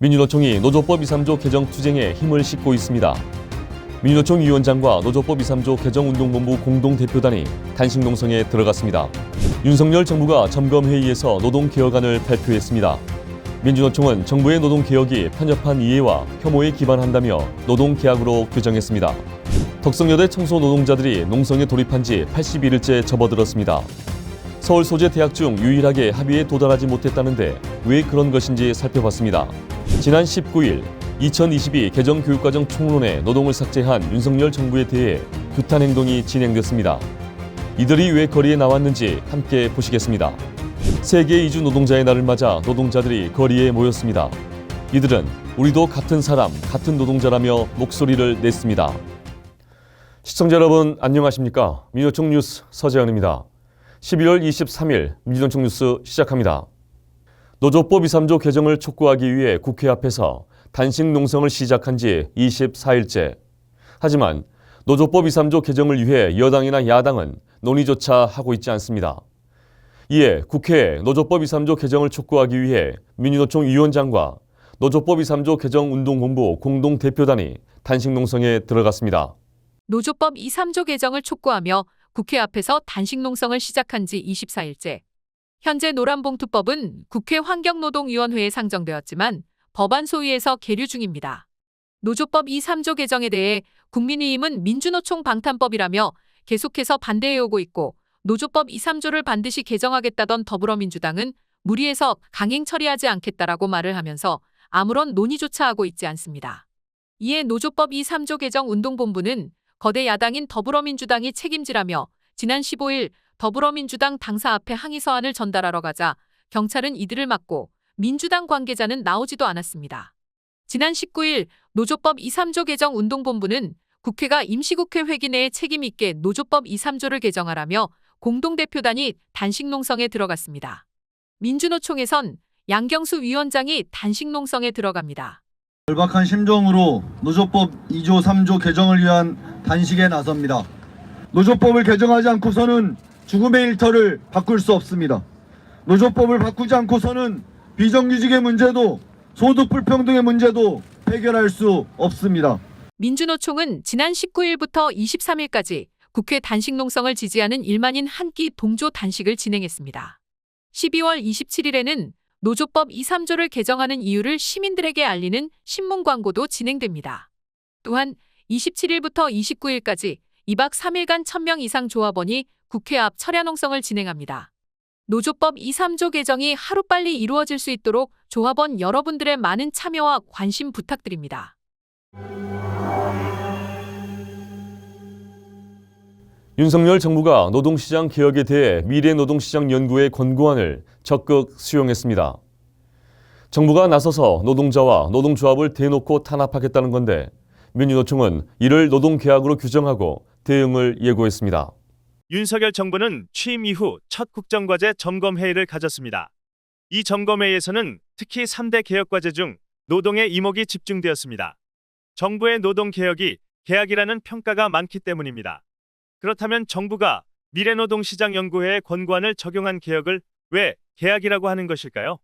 민주노총이 노조법 2~3조 개정 투쟁에 힘을 싣고 있습니다. 민주노총 위원장과 노조법 2~3조 개정운동본부 공동대표단이 단식 농성에 들어갔습니다. 윤석열 정부가 점검회의에서 노동개혁안을 발표했습니다. 민주노총은 정부의 노동개혁이 편협한 이해와 혐오에 기반한다며 노동계약으로 규정했습니다. 덕성여대 청소노동자들이 농성에 돌입한 지 81일째 접어들었습니다. 서울 소재 대학 중 유일하게 합의에 도달하지 못했다는데 왜 그런 것인지 살펴봤습니다. 지난 19일 2022 개정교육과정 총론에 노동을 삭제한 윤석열 정부에 대해 규탄 행동이 진행됐습니다. 이들이 왜 거리에 나왔는지 함께 보시겠습니다. 세계 이주 노동자의 날을 맞아 노동자들이 거리에 모였습니다. 이들은 우리도 같은 사람, 같은 노동자라며 목소리를 냈습니다. 시청자 여러분 안녕하십니까? 민주노총 뉴스 서재현입니다. 12월 23일 민주노총 뉴스 시작합니다. 노조법 2~3조 개정을 촉구하기 위해 국회 앞에서 단식 농성을 시작한 지 24일째. 하지만 노조법 2~3조 개정을 위해 여당이나 야당은 논의조차 하고 있지 않습니다. 이에 국회에 노조법 2~3조 개정을 촉구하기 위해 민주노총 위원장과 노조법 2~3조 개정운동본부 공동대표단이 단식 농성에 들어갔습니다. 노조법 2~3조 개정을 촉구하며 국회 앞에서 단식 농성을 시작한 지 24일째. 현재 노란봉투법은 국회 환경노동위원회에 상정되었지만 법안 소위에서 계류 중입니다. 노조법 2~3조 개정에 대해 국민의힘은 민주노총 방탄법이라며 계속해서 반대해오고 있고 노조법 2~3조를 반드시 개정하겠다던 더불어민주당은 무리해서 강행 처리하지 않겠다라고 말을 하면서 아무런 논의조차 하고 있지 않습니다. 이에 노조법 2~3조 개정 운동본부는 거대 야당인 더불어민주당이 책임지라며 지난 15일 더불어민주당 당사 앞에 항의 서한을 전달하러 가자 경찰은 이들을 막고 민주당 관계자는 나오지도 않았습니다. 지난 19일 노조법 2~3조 개정 운동본부는 국회가 임시국회 회기 내에 책임 있게 노조법 2~3조를 개정하라며 공동대표단이 단식 농성에 들어갔습니다. 민주노총에선 양경수 위원장이 단식 농성에 들어갑니다. 절박한 심정으로 노조법 2조 3조 개정을 위한 단식에 나섭니다. 노조법을 개정하지 않고서는 죽음의 일터를 바꿀 수 없습니다. 노조법을 바꾸지 않고서는 비정규직의 문제도 소득 불평등의 문제도 해결할 수 없습니다. 민주노총은 지난 19일부터 23일까지 국회 단식 농성을 지지하는 1만인 한 끼 동조 단식을 진행했습니다. 12월 27일에는 노조법 2~3조를 개정하는 이유를 시민들에게 알리는 신문 광고도 진행됩니다. 또한 27일부터 29일까지 2박 3일간 1000명 이상 조합원이 국회 앞 철야 농성을 진행합니다. 노조법 2~3조 개정이 하루빨리 이루어질 수 있도록 조합원 여러분들의 많은 참여와 관심 부탁드립니다. 윤석열 정부가 노동시장 개혁에 대해 미래노동시장연구의 권고안을 적극 수용했습니다. 정부가 나서서 노동자와 노동조합을 대놓고 탄압하겠다는 건데 민주노총은 이를 노동계약으로 규정하고 대응을 예고했습니다. 윤석열 정부는 취임 이후 첫 국정과제 점검회의를 가졌습니다. 이 점검회의에서는 특히 3대 개혁과제 중 노동의 이목이 집중되었습니다. 정부의 노동개혁이 계약이라는 평가가 많기 때문입니다. 그렇다면 정부가 미래노동시장연구회의 권고안을 적용한 개혁을 왜 계약이라고 하는 것일까요?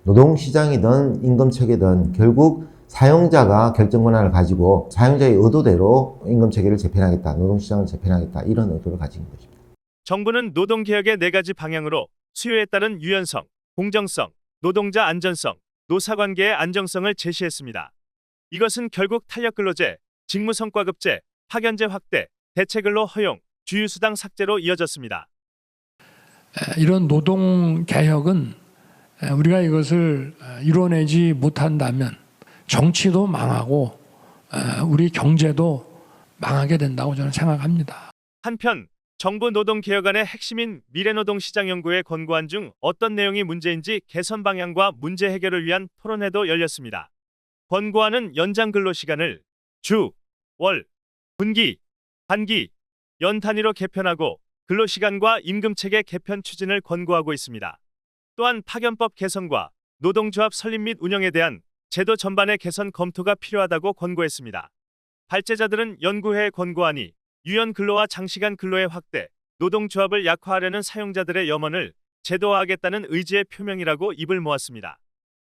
노동시장이든 임금체계든 결국 사용자가 결정 권한을 가지고 사용자의 의도대로 임금체계를 재편하겠다, 노동시장을 재편하겠다 이런 의도를 가진 것입니다. 정부는 노동개혁의 4가지 방향으로 수요에 따른 유연성, 공정성, 노동자 안전성, 노사관계의 안정성을 제시했습니다. 이것은 결국 탄력근로제, 직무성과급제, 파견제 확대, 대체근로 허용, 주휴수당 삭제로 이어졌습니다. 이런 노동개혁은 우리가 이것을 이뤄내지 못한다면 정치도 망하고 우리 경제도 망하게 된다고 저는 생각합니다. 한편 정부 노동개혁안의 핵심인 미래노동시장연구의 권고안 중 어떤 내용이 문제인지 개선 방향과 문제 해결을 위한 토론회도 열렸습니다. 권고안은 연장 근로시간을 주, 월, 분기, 반기, 연 단위로 개편하고 근로시간과 임금체계 개편 추진을 권고하고 있습니다. 또한 파견법 개선과 노동조합 설립 및 운영에 대한 제도 전반의 개선 검토가 필요하다고 권고했습니다. 발제자들은 연구회의 권고안이 유연 근로와 장시간 근로의 확대, 노동조합을 약화하려는 사용자들의 염원을 제도화하겠다는 의지의 표명이라고 입을 모았습니다.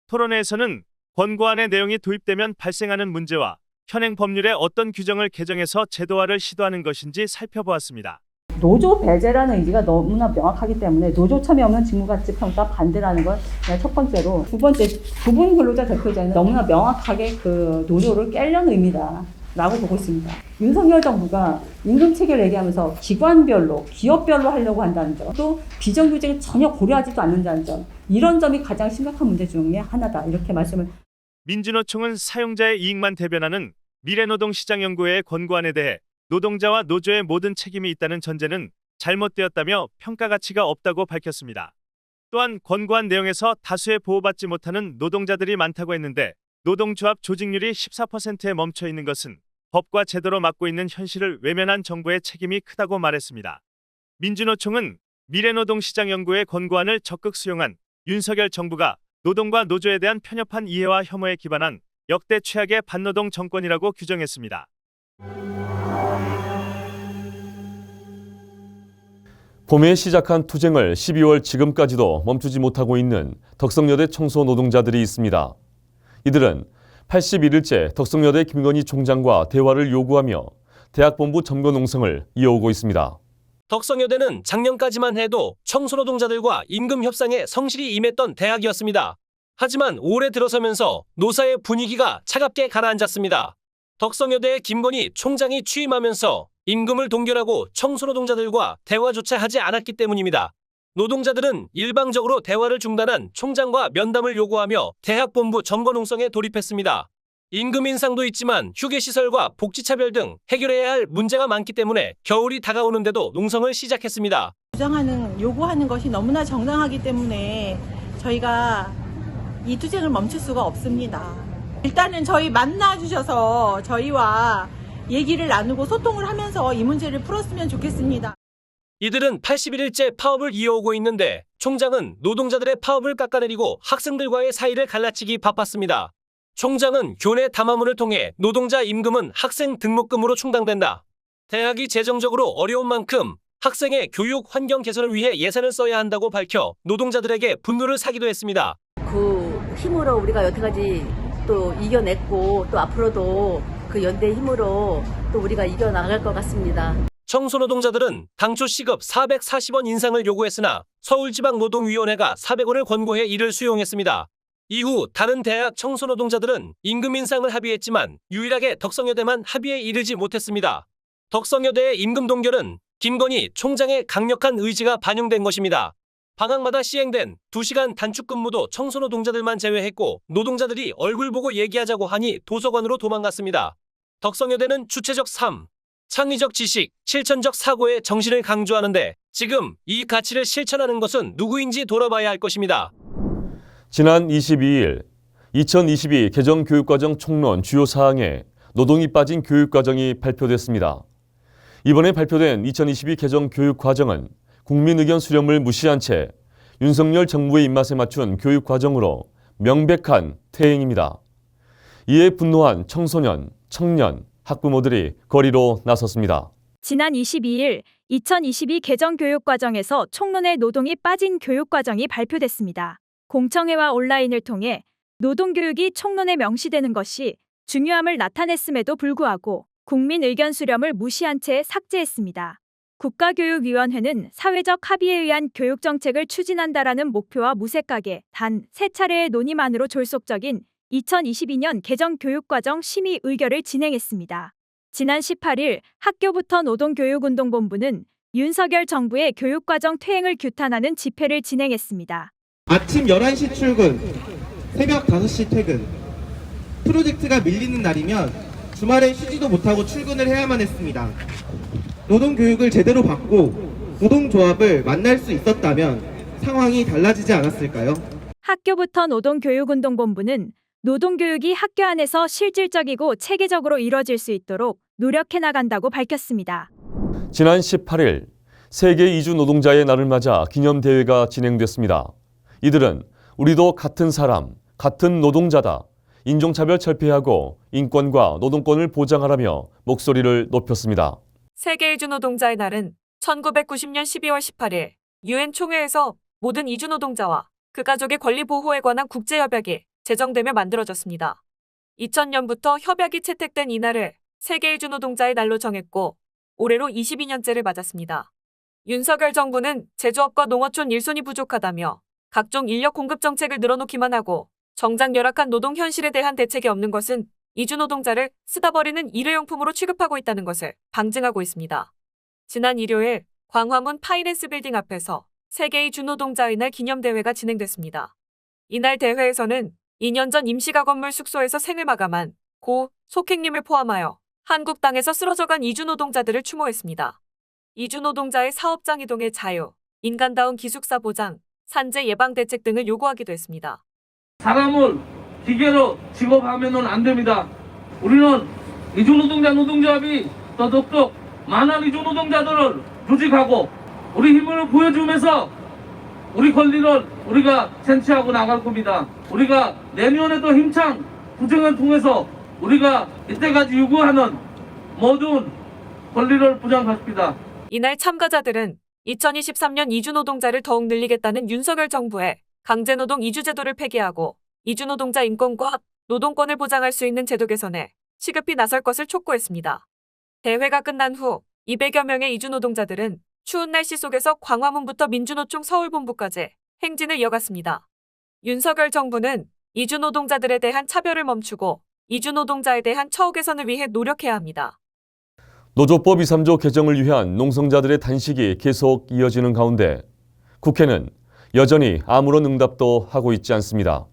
토론회에서는 권고안의 내용이 도입되면 발생하는 문제와 현행 법률에 어떤 규정을 개정해서 제도화를 시도하는 것인지 살펴보았습니다. 노조 배제라는 의지가 너무나 명확하기 때문에 노조 참여 없는 직무가치 평가 반대라는 건 첫 번째로, 두 번째 부분 근로자 대표제는 너무나 명확하게 그 노조를 깨려는 의미다라고 보고 있습니다. 윤석열 정부가 임금 체계를 얘기하면서 기관별로, 기업별로 하려고 한다는 점, 또 비정규직을 전혀 고려하지도 않는다는 점, 이런 점이 가장 심각한 문제 중에 하나다, 이렇게 말씀을. 민주노총은 사용자의 이익만 대변하는 미래노동시장연구회의 권고안에 대해 노동자와 노조의 모든 책임이 있다는 전제는 잘못되었다며 평가 가치가 없다고 밝혔습니다. 또한 권고안 내용에서 다수의 보호받지 못하는 노동자들이 많다고 했는데 노동조합 조직률이 14%에 멈춰 있는 것은 법과 제도로 막고 있는 현실을 외면한 정부의 책임이 크다고 말했습니다. 민주노총은 미래노동시장연구회 권고안을 적극 수용한 윤석열 정부가 노동과 노조에 대한 편협한 이해와 혐오에 기반한 역대 최악의 반노동 정권이라고 규정했습니다. 봄에 시작한 투쟁을 12월 지금까지도 멈추지 못하고 있는 덕성여대 청소 노동자들이 있습니다. 이들은 81일째 덕성여대 김건희 총장과 대화를 요구하며 대학본부 점거 농성을 이어오고 있습니다. 덕성여대는 작년까지만 해도 청소노동자들과 임금 협상에 성실히 임했던 대학이었습니다. 하지만 올해 들어서면서 노사의 분위기가 차갑게 가라앉았습니다. 덕성여대의 김건희 총장이 취임하면서 임금을 동결하고 청소노동자들과 대화조차 하지 않았기 때문입니다. 노동자들은 일방적으로 대화를 중단한 총장과 면담을 요구하며 대학본부 점거 농성에 돌입했습니다. 임금 인상도 있지만 휴게시설과 복지차별 등 해결해야 할 문제가 많기 때문에 겨울이 다가오는데도 농성을 시작했습니다. 요구하는 것이 너무나 정당하기 때문에 저희가 이 투쟁을 멈출 수가 없습니다. 일단은 저희 만나주셔서 저희와 얘기를 나누고 소통을 하면서 이 문제를 풀었으면 좋겠습니다. 이들은 81일째 파업을 이어오고 있는데 총장은 노동자들의 파업을 깎아내리고 학생들과의 사이를 갈라치기 바빴습니다. 총장은 교내 담화문을 통해 노동자 임금은 학생 등록금으로 충당된다. 대학이 재정적으로 어려운 만큼 학생의 교육 환경 개선을 위해 예산을 써야 한다고 밝혀 노동자들에게 분노를 사기도 했습니다. 그 힘으로 우리가 여태까지 또 이겨냈고 또 앞으로도 그 연대의 힘으로 또 우리가 이겨나갈 것 같습니다. 청소노동자들은 당초 시급 440원 인상을 요구했으나 서울지방노동위원회가 400원을 권고해 이를 수용했습니다. 이후 다른 대학 청소노동자들은 임금 인상을 합의했지만 유일하게 덕성여대만 합의에 이르지 못했습니다. 덕성여대의 임금 동결은 김건희 총장의 강력한 의지가 반영된 것입니다. 방학마다 시행된 2시간 단축 근무도 청소노동자들만 제외했고 노동자들이 얼굴 보고 얘기하자고 하니 도서관으로 도망갔습니다. 덕성여대는 주체적 삶, 창의적 지식, 실천적 사고의 정신을 강조하는데 지금 이 가치를 실천하는 것은 누구인지 돌아봐야 할 것입니다. 지난 22일 2022 개정교육과정 총론 주요 사항에 노동이 빠진 교육과정이 발표됐습니다. 이번에 발표된 2022 개정교육과정은 국민 의견 수렴을 무시한 채 윤석열 정부의 입맛에 맞춘 교육과정으로 명백한 퇴행입니다. 이에 분노한 청소년, 청년, 학부모들이 거리로 나섰습니다. 지난 22일 2022 개정교육과정에서 총론의 노동이 빠진 교육과정이 발표됐습니다. 공청회와 온라인을 통해 노동교육이 총론에 명시되는 것이 중요함을 나타냈음에도 불구하고 국민 의견 수렴을 무시한 채 삭제했습니다. 국가교육위원회는 사회적 합의에 의한 교육정책을 추진한다라는 목표와 무색하게 단 3차례의 논의만으로 졸속적인 2022년 개정교육과정 심의 의결을 진행했습니다. 지난 18일 학교부터 노동교육운동본부는 윤석열 정부의 교육과정 퇴행을 규탄하는 집회를 진행했습니다. 아침 11시 출근, 새벽 5시 퇴근. 프로젝트가 밀리는 날이면 주말엔 쉬지도 못하고 출근을 해야만 했습니다. 노동교육을 제대로 받고 노동조합을 만날 수 있었다면 상황이 달라지지 않았을까요? 학교부터 노동교육운동본부는 노동교육이 학교 안에서 실질적이고 체계적으로 이뤄질 수 있도록 노력해 나간다고 밝혔습니다. 지난 18일 세계 이주 노동자의 날을 맞아 기념대회가 진행됐습니다. 이들은 우리도 같은 사람, 같은 노동자다. 인종차별 철폐하고 인권과 노동권을 보장하라며 목소리를 높였습니다. 세계 이주 노동자의 날은 1990년 12월 18일 유엔 총회에서 모든 이주 노동자와 그 가족의 권리 보호에 관한 국제협약이 제정되며 만들어졌습니다. 2000년부터 협약이 채택된 이날을 세계 이주 노동자의 날로 정했고 올해로 22년째를 맞았습니다. 윤석열 정부는 제조업과 농어촌 일손이 부족하다며 각종 인력 공급 정책을 늘어놓기만 하고 정작 열악한 노동 현실에 대한 대책이 없는 것은 이주 노동자를 쓰다 버리는 일회용품으로 취급하고 있다는 것을 방증하고 있습니다. 지난 일요일 광화문 파이낸스 빌딩 앞에서 세계 이주 노동자의 날 기념대회가 진행됐습니다. 이날 대회에서는 2년 전 임시가 건물 숙소에서 생을 마감한 고 속행님을 포함하여 한국 땅에서 쓰러져간 이주 노동자들을 추모했습니다. 이주 노동자의 사업장 이동의 자유, 인간다운 기숙사 보장, 산재 예방 대책 등을 요구하기도 했습니다. 사람을 기계로 취급하면 안 됩니다. 우리는 이주 노동자 노동조합이 더더욱 많은 이주 노동자들을 조직하고 우리 힘을 보여주면서 우리 권리를 우리가 쟁취하고 나갈 겁니다. 우리가 내년에도 힘찬 투쟁을 통해서 우리가 이때까지 요구하는 모든 권리를 보장하십니다. 이날 참가자들은 2023년 이주 노동자를 더욱 늘리겠다는 윤석열 정부의 강제노동 이주제도를 폐기하고 이주 노동자 인권과 노동권을 보장할 수 있는 제도 개선에 시급히 나설 것을 촉구했습니다. 대회가 끝난 후 200여 명의 이주 노동자들은 추운 날씨 속에서 광화문부터 민주노총 서울본부까지 행진을 이어갔습니다. 윤석열 정부는 이주 노동자들에 대한 차별을 멈추고 이주 노동자에 대한 처우 개선을 위해 노력해야 합니다. 노조법 2.3조 개정을 위한 농성자들의 단식이 계속 이어지는 가운데 국회는 여전히 아무런 응답도 하고 있지 않습니다.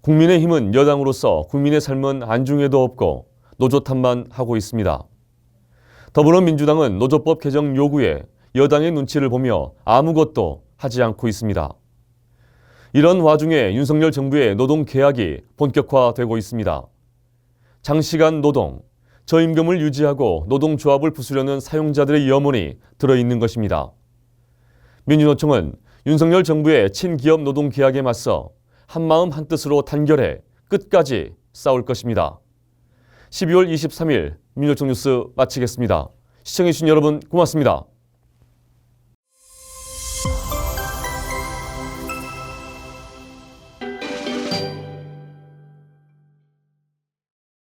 국민의힘은 여당으로서 국민의 삶은 안중에도 없고 노조 탓만 하고 있습니다. 더불어민주당은 노조법 개정 요구에 여당의 눈치를 보며 아무것도 하지 않고 있습니다. 이런 와중에 윤석열 정부의 노동 개혁이 본격화되고 있습니다. 장시간 노동, 저임금을 유지하고 노동조합을 부수려는 사용자들의 염원이 들어있는 것입니다. 민주노총은 윤석열 정부의 친기업 노동 개혁에 맞서 한마음 한뜻으로 단결해 끝까지 싸울 것입니다. 12월 23일 민노총 뉴스 마치겠습니다. 시청해주신 여러분 고맙습니다.